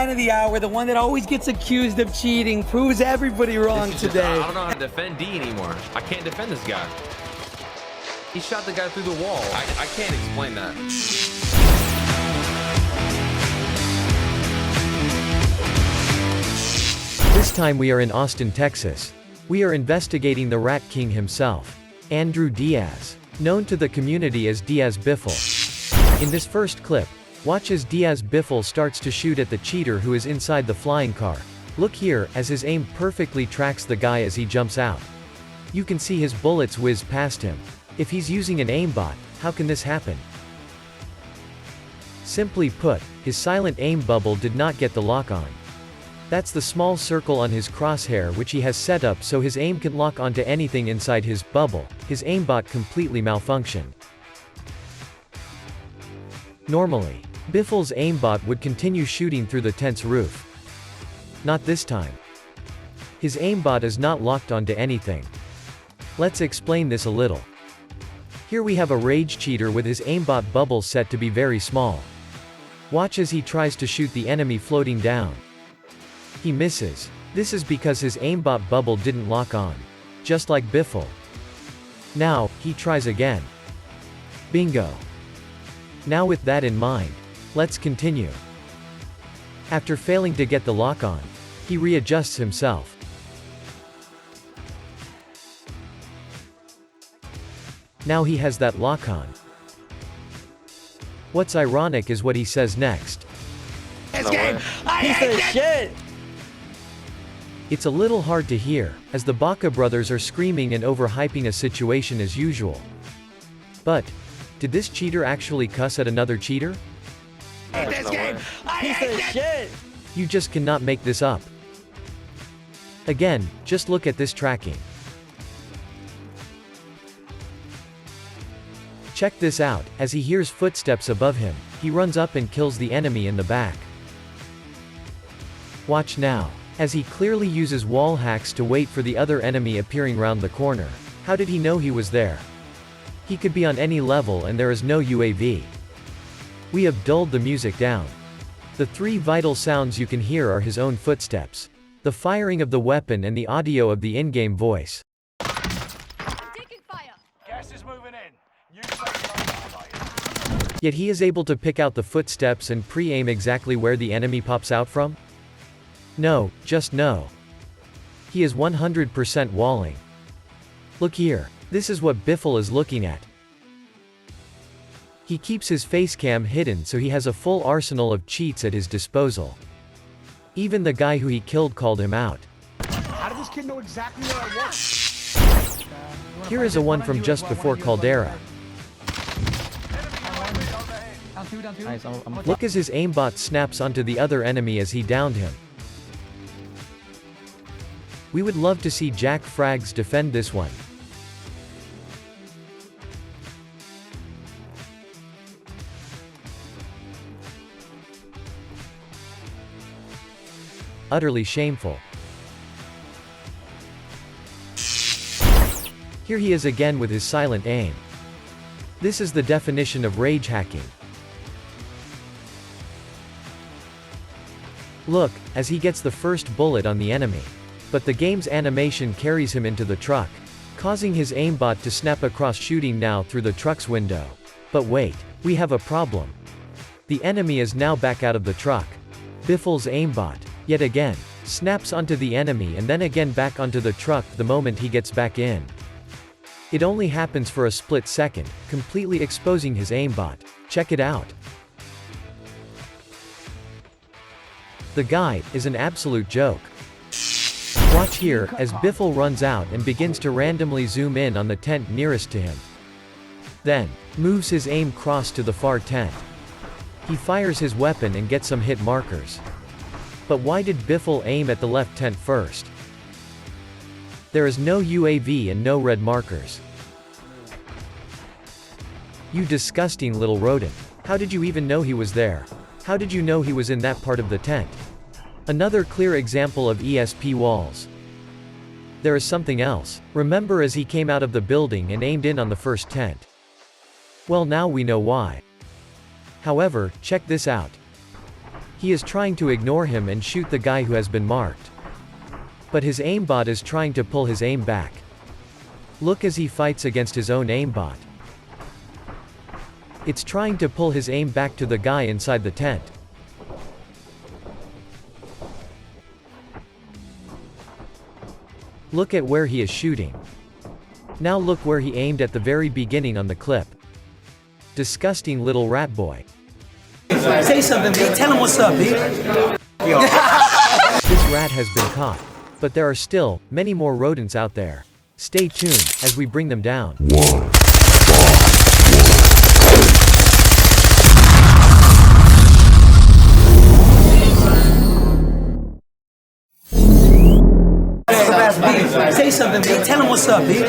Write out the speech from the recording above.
man of the hour, the one that always gets accused of cheating, proves everybody wrong today. I don't know how to defend D anymore. I can't defend this guy. He shot the guy through the wall. I can't explain that. This time we are in Austin, Texas. We are investigating the Rat King himself, Andrew Diaz, known to the community as Diaz Biffle. In this first clip, watch as Diaz Biffle starts to shoot at the cheater who is inside the flying car. Look here, as his aim perfectly tracks the guy as he jumps out. You can see his bullets whiz past him. If he's using an aimbot, how can this happen? Simply put, his silent aim bubble did not get the lock on. That's the small circle on his crosshair which he has set up so his aim can lock onto anything inside his bubble. His aimbot completely malfunctioned. Normally, Biffle's aimbot would continue shooting through the tent's roof. Not this time. His aimbot is not locked onto anything. Let's explain this a little. Here we have a rage cheater with his aimbot bubble set to be very small. Watch as he tries to shoot the enemy floating down. He misses. This is because his aimbot bubble didn't lock on. Just like Biffle. Now, he tries again. Bingo. Now with that in mind, let's continue. After failing to get the lock on, he readjusts himself. Now he has that lock on. What's ironic is what he says next. This game, I Piece hate of it. shit! It's a little hard to hear, as the Baca brothers are screaming and overhyping a situation as usual. But, did this cheater actually cuss at another cheater? This game, I Piece hate of it. shit! You just cannot make this up. Again, just look at this tracking. Check this out, as he hears footsteps above him, he runs up and kills the enemy in the back. Watch now, as he clearly uses wall hacks to wait for the other enemy appearing round the corner. How did he know he was there? He could be on any level and there is no UAV. We have dulled the music down. The three vital sounds you can hear are his own footsteps, the firing of the weapon and the audio of the in-game voice. Taking fire. Gas is moving in. Yet he is able to pick out the footsteps and pre-aim exactly where the enemy pops out from? No, just no. He is 100% walling. Look here, this is what Biffle is looking at. He keeps his face cam hidden so he has a full arsenal of cheats at his disposal. Even the guy who he killed called him out. How did this kid know exactly where I was? Here is a one from just before Caldera. Nice, I'm Look as his aimbot snaps onto the other enemy as he downed him. We would love to see Jack Frags defend this one. Utterly shameful. Here he is again with his silent aim. This is the definition of rage hacking. Look, as he gets the first bullet on the enemy. But the game's animation carries him into the truck, causing his aimbot to snap across, shooting now through the truck's window. But wait, we have a problem. The enemy is now back out of the truck. Biffle's aimbot, yet again, snaps onto the enemy and then again back onto the truck the moment he gets back in. It only happens for a split second, completely exposing his aimbot. Check it out. The guy is an absolute joke. Watch here, as Biffle runs out and begins to randomly zoom in on the tent nearest to him. Then, moves his aim cross to the far tent. He fires his weapon and gets some hit markers. But why did Biffle aim at the left tent first? There is no UAV and no red markers. You disgusting little rodent. How did you even know he was there? How did you know he was in that part of the tent? Another clear example of ESP walls. There is something else. Remember as he came out of the building and aimed in on the first tent? Well, now we know why. However, check this out. He is trying to ignore him and shoot the guy who has been marked. But his aimbot is trying to pull his aim back. Look as he fights against his own aimbot. It's trying to pull his aim back to the guy inside the tent. Look at where he is shooting. Now look where he aimed at the very beginning on the clip. Disgusting little rat boy. Say something, B. Tell him what's up, B. This rat has been caught. But there are still many more rodents out there. Stay tuned as we bring them down. Say something, B. Tell him what's up, B.